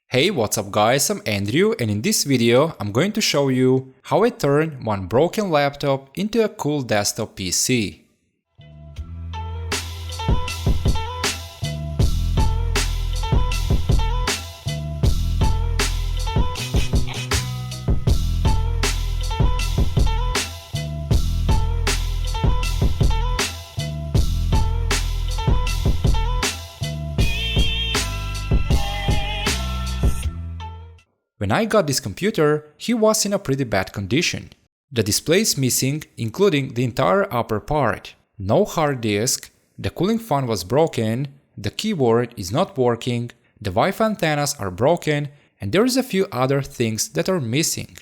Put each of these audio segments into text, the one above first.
Hey, what's up guys, I'm Andrew, and in this video I'm going to show you how I turn one broken laptop into a cool desktop PC. When I got this computer, he was in a pretty bad condition. The display is missing, including the entire upper part. No hard disk, the cooling fan was broken, the keyboard is not working, the Wi-Fi antennas are broken, and there is a few other things that are missing.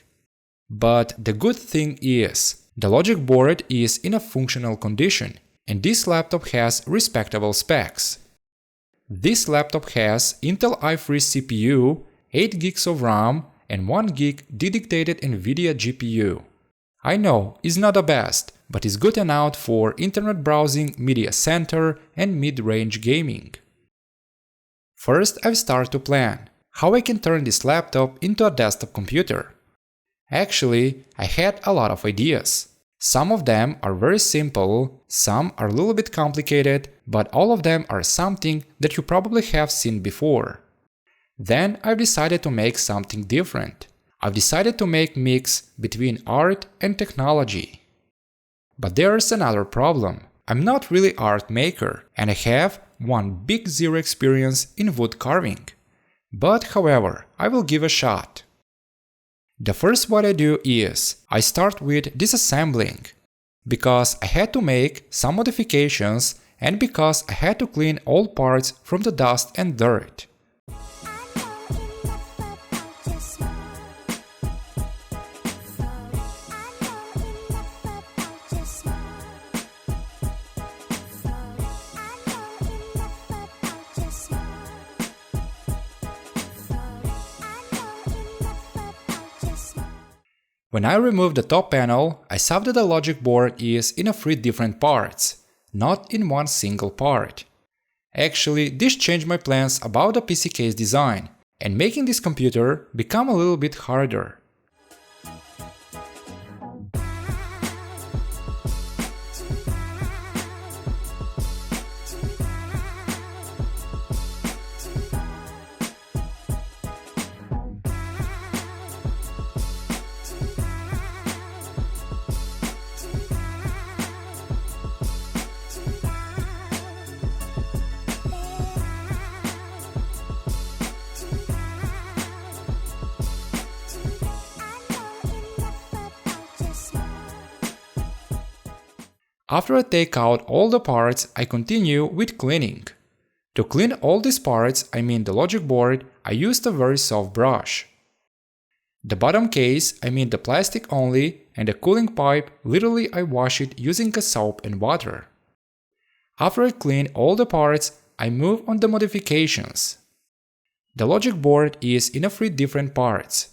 But the good thing is, the logic board is in a functional condition, and this laptop has respectable specs. This laptop has Intel i3 CPU, 8 gigs of RAM and 1 gig dedicated Nvidia GPU. I know, it's not the best, but it's good enough for internet browsing, media center and mid-range gaming. First, I start to plan how I can turn this laptop into a desktop computer. Actually, I had a lot of ideas. Some of them are very simple, some are a little bit complicated, but all of them are something that you probably have seen before. Then I've decided to make something different. I've decided to make a mix between art and technology. But there's another problem. I'm not really art maker and I have one big zero experience in wood carving. But however, I will give a shot. The first what I do is, I start with disassembling. Because I had to make some modifications and because I had to clean all parts from the dust and dirt. When I remove the top panel, I saw that the logic board is in 3 different parts, not in one single part. Actually, this changed my plans about the PC case design, and making this computer become a little bit harder. After I take out all the parts, I continue with cleaning. To clean all these parts, I mean the logic board, I used a very soft brush. The bottom case, I mean the plastic only, and the cooling pipe, literally I wash it using a soap and water. After I clean all the parts, I move on the modifications. The logic board is in 3 different parts.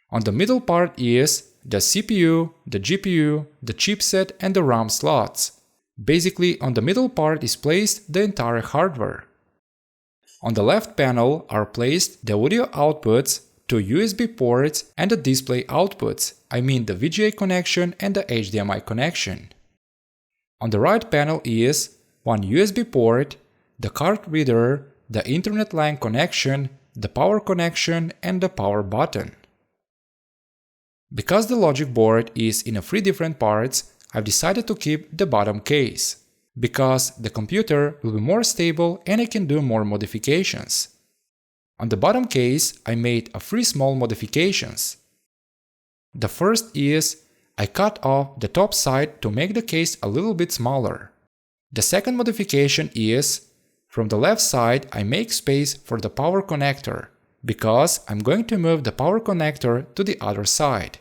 On the middle part is the CPU, the GPU, the chipset and the RAM slots. Basically, on the middle part is placed the entire hardware. On the left panel are placed the audio outputs, 2 USB ports and the display outputs, I mean the VGA connection and the HDMI connection. On the right panel is one USB port, the card reader, the internet line connection, the power connection and the power button. Because the logic board is in 3 different parts, I've decided to keep the bottom case, because the computer will be more stable and I can do more modifications. On the bottom case, I made 3 small modifications. The first is, I cut off the top side to make the case a little bit smaller. The second modification is, from the left side I make space for the power connector, because I'm going to move the power connector to the other side.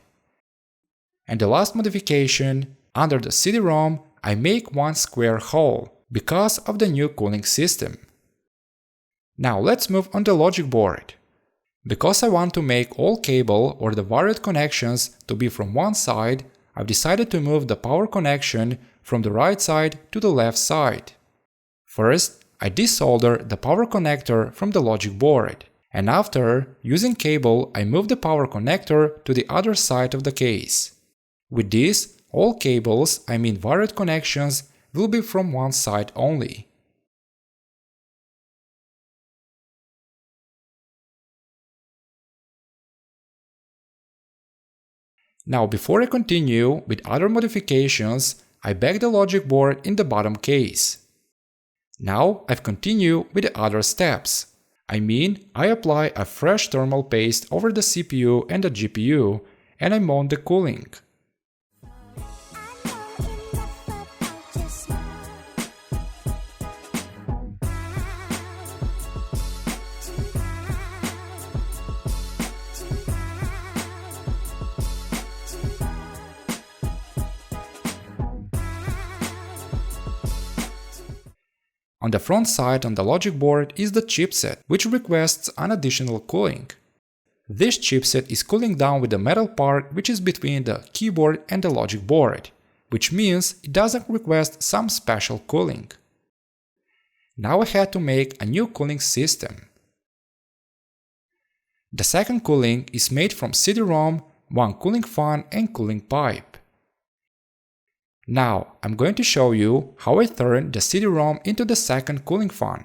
And the last modification, under the CD-ROM, I make one square hole, because of the new cooling system. Now let's move on the logic board. Because I want to make all cable or the wired connections to be from one side, I've decided to move the power connection from the right side to the left side. First, I desolder the power connector from the logic board, And after, using cable, I move the power connector to the other side of the case. With this, all cables, I mean wired connections, will be from one side only. Now, before I continue with other modifications, I back the logic board in the bottom case. Now I've continued with the other steps. I mean, I apply a fresh thermal paste over the CPU and the GPU, and I mount the cooling. On the front side on the logic board is the chipset, which requests an additional cooling. This chipset is cooling down with the metal part which is between the keyboard and the logic board, which means it doesn't request some special cooling. Now I had to make a new cooling system. The second cooling is made from CD-ROM, one cooling fan and cooling pipe. Now, I'm going to show you how I turn the CD-ROM into the second cooling fan.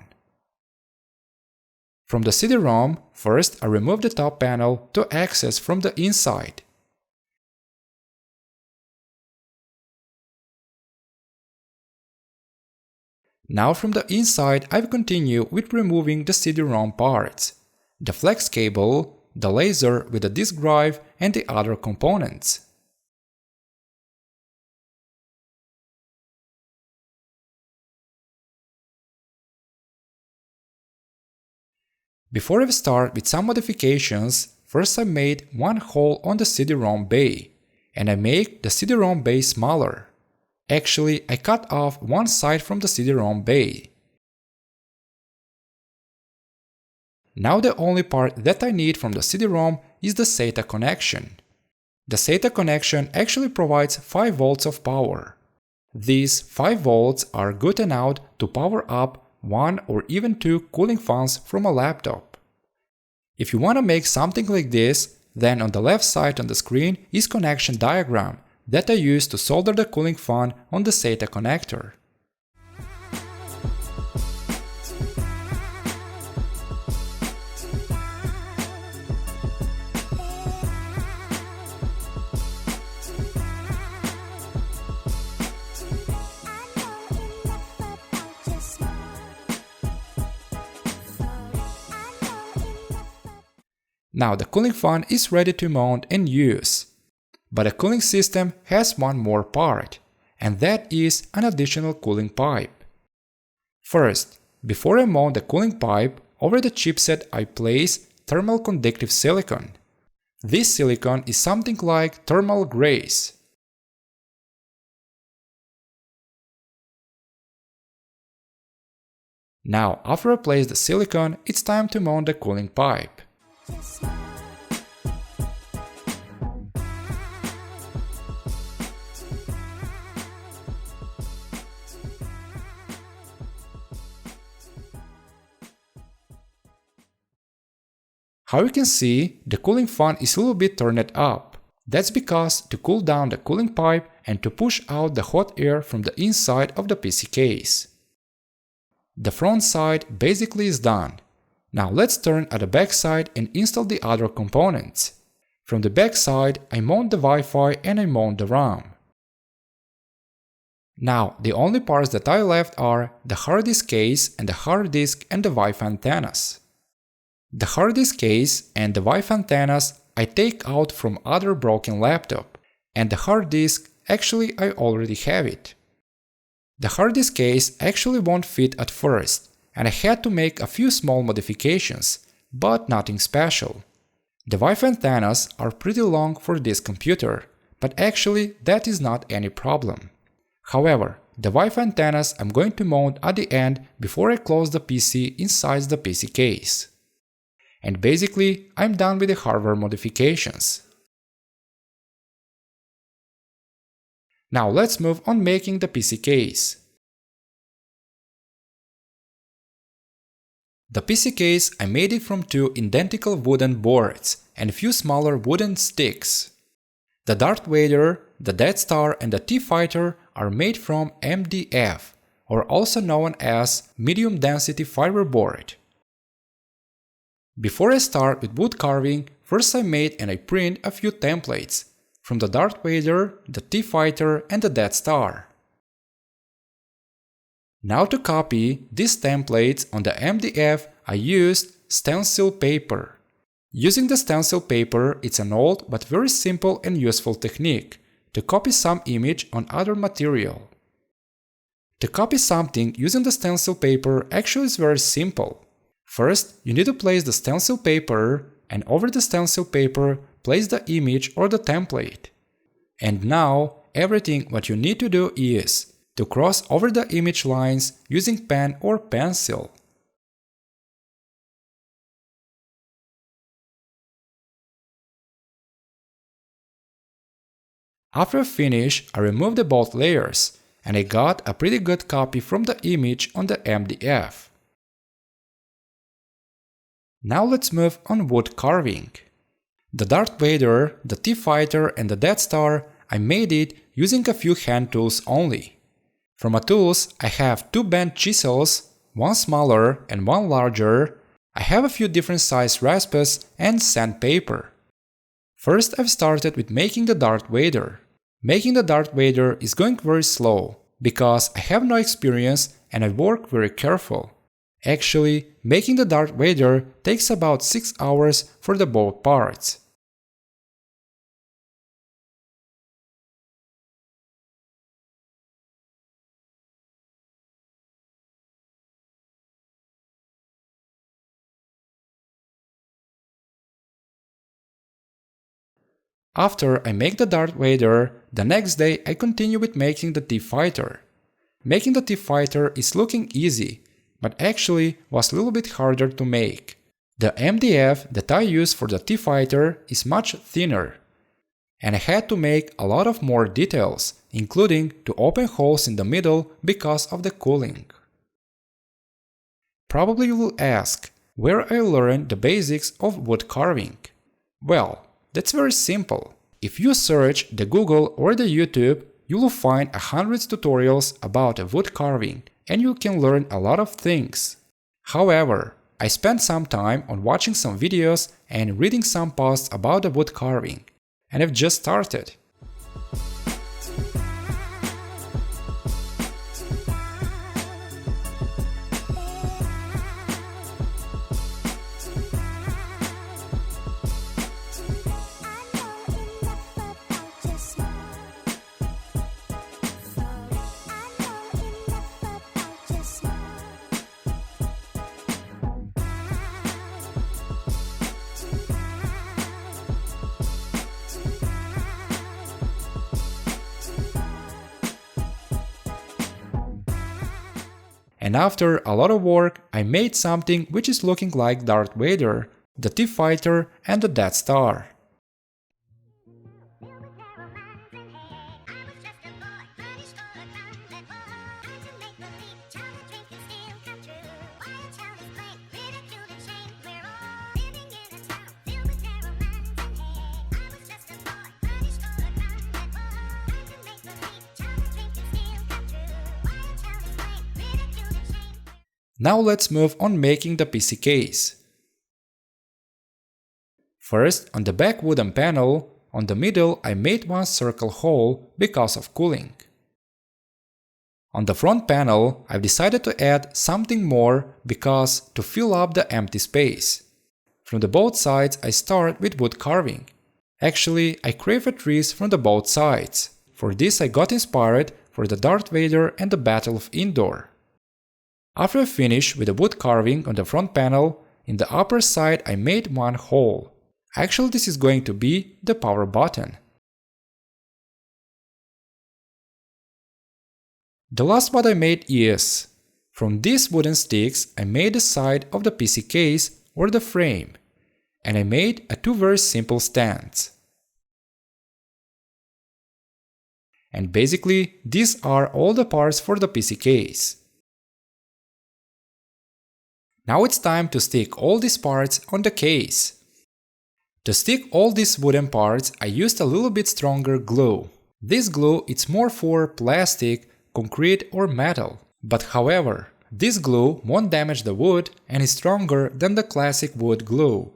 From the CD-ROM, first I remove the top panel to access from the inside. Now from the inside I will continue with removing the CD-ROM parts, the flex cable, the laser with the disk drive and the other components. Before I start with some modifications, first I made one hole on the CD-ROM bay, and I make the CD-ROM bay smaller. Actually, I cut off one side from the CD-ROM bay. Now the only part that I need from the CD-ROM is the SATA connection. The SATA connection actually provides 5 volts of power. These 5 volts are good enough to power up 1 or even 2 cooling fans from a laptop. If you want to make something like this, then on the left side on the screen is connection diagram that I use to solder the cooling fan on the SATA connector. Now the cooling fan is ready to mount and use. But the cooling system has one more part, and that is an additional cooling pipe. First, before I mount the cooling pipe, over the chipset I place thermal conductive silicon. This silicon is something like thermal grace. Now, after I place the silicon, it's time to mount the cooling pipe. How you can see, the cooling fan is a little bit turned up. That's because to cool down the cooling pipe and to push out the hot air from the inside of the PC case. The front side basically is done. Now let's turn at the back side and install the other components. From the back side, I mount the Wi-Fi and I mount the RAM. Now, the only parts that I left are the hard disk case and the hard disk and the Wi-Fi antennas. The hard disk case and the Wi-Fi antennas I take out from other broken laptop, and the hard disk, actually I already have it. The hard disk case actually won't fit at first, and I had to make a few small modifications, but nothing special. The Wi-Fi antennas are pretty long for this computer, but actually that is not any problem. However, the Wi-Fi antennas I'm going to mount at the end before I close the PC inside the PC case. And basically, I'm done with the hardware modifications. Now let's move on making the PC case. The PC case, I made it from two identical wooden boards and few smaller wooden sticks. The Darth Vader, the Death Star and the T-Fighter are made from MDF, or also known as medium density fiberboard. Before I start with wood carving, first I made and I print a few templates from the Darth Vader, the T-Fighter and the Death Star. Now to copy these templates on the MDF, I used stencil paper. Using the stencil paper, it's an old but very simple and useful technique to copy some image on other material. To copy something using the stencil paper actually is very simple. First, you need to place the stencil paper, and over the stencil paper, place the image or the template. And now, everything what you need to do is to cross over the image lines using pen or pencil. After I finish, I remove the both layers, and I got a pretty good copy from the image on the MDF. Now let's move on wood carving. The Darth Vader, the T-Fighter and the Death Star, I made it using a few hand tools only. From my tools, I have two bent chisels, one smaller and one larger. I have a few different size raspers and sandpaper. First, I've started with making the Darth Vader. Making the Darth Vader is going very slow, because I have no experience and I work very careful. Actually, making the Darth Vader takes about 6 hours for the both parts. After I make the Darth Vader, the next day I continue with making the T-Fighter. Making the T-Fighter is looking easy, but actually was a little bit harder to make. The MDF that I use for the T-Fighter is much thinner, and I had to make a lot of more details, including to open holes in the middle because of the cooling. Probably you will ask, where I learned the basics of wood carving? Well, that's very simple. If you search the Google or the YouTube, you will find hundreds of tutorials about wood carving, and you can learn a lot of things. However, I spent some time on watching some videos and reading some posts about the wood carving, and I've just started. And after a lot of work, I made something which is looking like Darth Vader, the T-Fighter and the Death Star. Now let's move on making the PC case. First, on the back wooden panel, on the middle I made one circle hole because of cooling. On the front panel, I've decided to add something more because to fill up the empty space. From the both sides I start with wood carving. Actually, I created trees from the both sides. For this I got inspired for the Darth Vader and the Battle of Endor. After I finish with the wood carving on the front panel, in the upper side I made one hole. Actually, this is going to be the power button. The last what I made is, from these wooden sticks I made the side of the PC case or the frame, and I made two very simple stands. And basically, these are all the parts for the PC case. Now it's time to stick all these parts on the case. To stick all these wooden parts, I used a little bit stronger glue. This glue is more for plastic, concrete or metal. But however, this glue won't damage the wood and is stronger than the classic wood glue.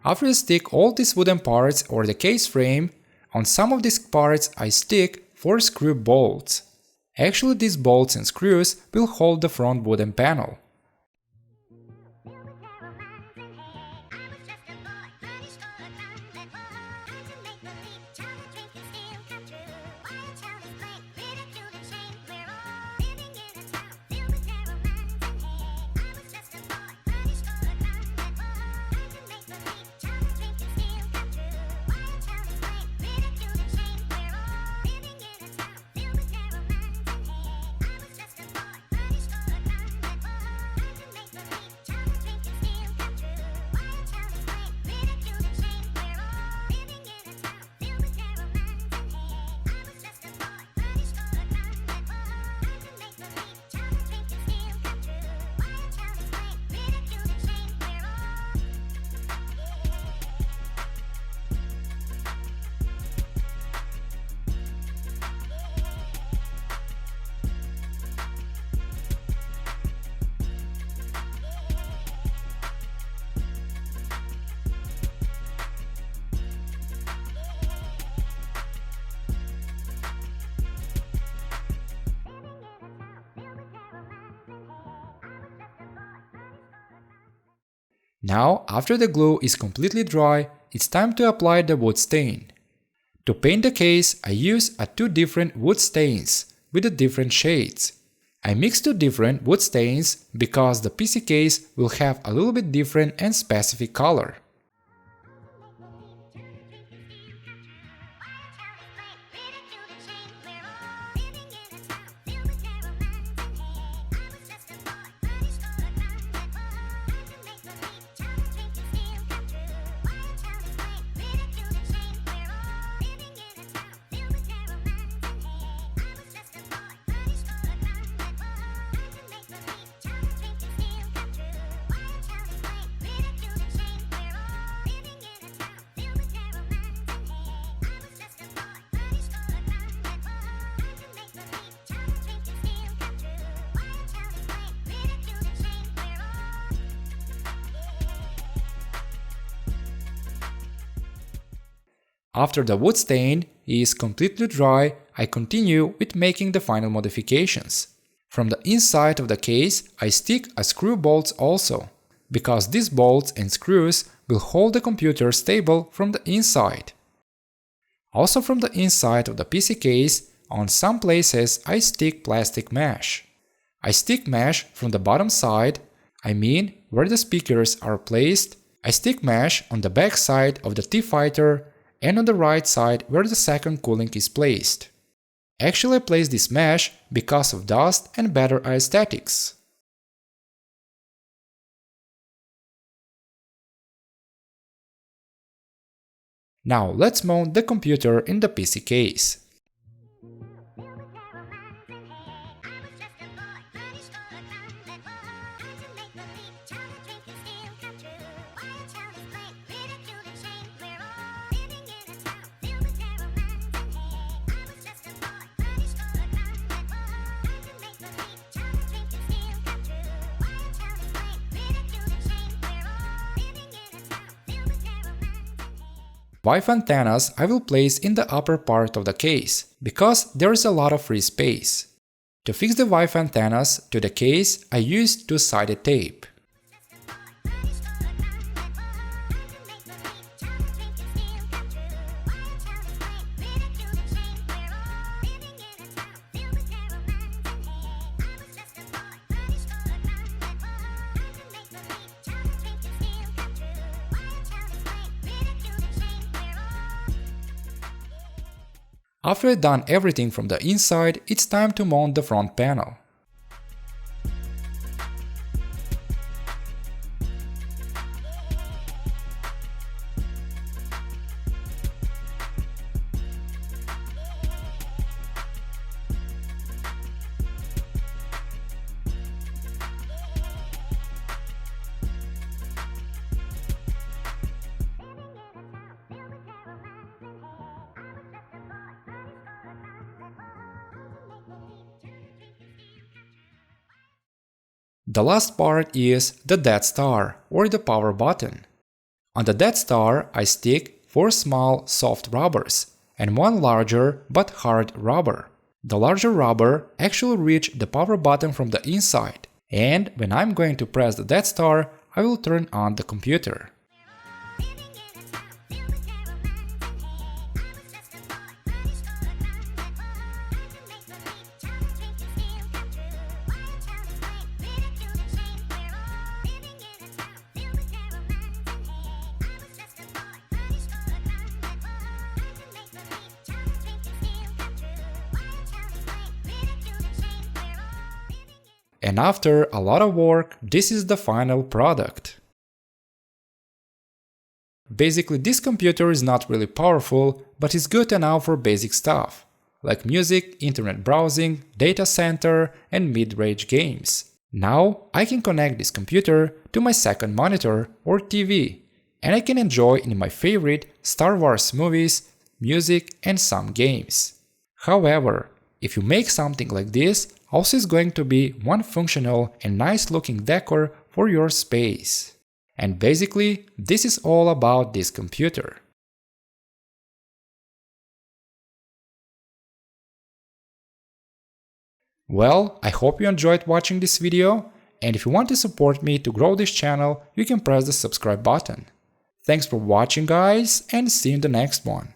After I stick all these wooden parts or the case frame, on some of these parts I stick 4 screw bolts. Actually, these bolts and screws will hold the front wooden panel. Now, after the glue is completely dry, it's time to apply the wood stain. To paint the case, I use 2 different wood stains with the different shades. I mix 2 different wood stains because the PC case will have a little bit different and specific color. After the wood stain is completely dry, I continue with making the final modifications. From the inside of the case, I stick screw bolts also, because these bolts and screws will hold the computer stable from the inside. Also from the inside of the PC case, on some places I stick plastic mesh. I stick mesh from the bottom side, I mean where the speakers are placed. I stick mesh on the back side of the T-Fighter and on the right side where the second cooling is placed. Actually, I placed this mesh because of dust and better aesthetics. Now let's mount the computer in the PC case. Wi-Fi antennas I will place in the upper part of the case, because there is a lot of free space. To fix the Wi-Fi antennas to the case, I used two-sided tape. After I've done everything from the inside, it's time to mount the front panel. The last part is the Death Star, or the power button. On the Death Star, I stick 4 small soft rubbers and 1 larger but hard rubber. The larger rubber actually reaches the power button from the inside, and when I'm going to press the Death Star, I will turn on the computer. And after a lot of work, this is the final product. Basically, this computer is not really powerful, but it's good enough for basic stuff, like music, internet browsing, data center, and mid-range games. Now, I can connect this computer to my second monitor or TV, and I can enjoy in my favorite Star Wars movies, music, and some games. However, if you make something like this, also is going to be one functional and nice looking decor for your space. And basically, this is all about this computer. Well, I hope you enjoyed watching this video, and if you want to support me to grow this channel, you can press the subscribe button. Thanks for watching guys, and see you in the next one.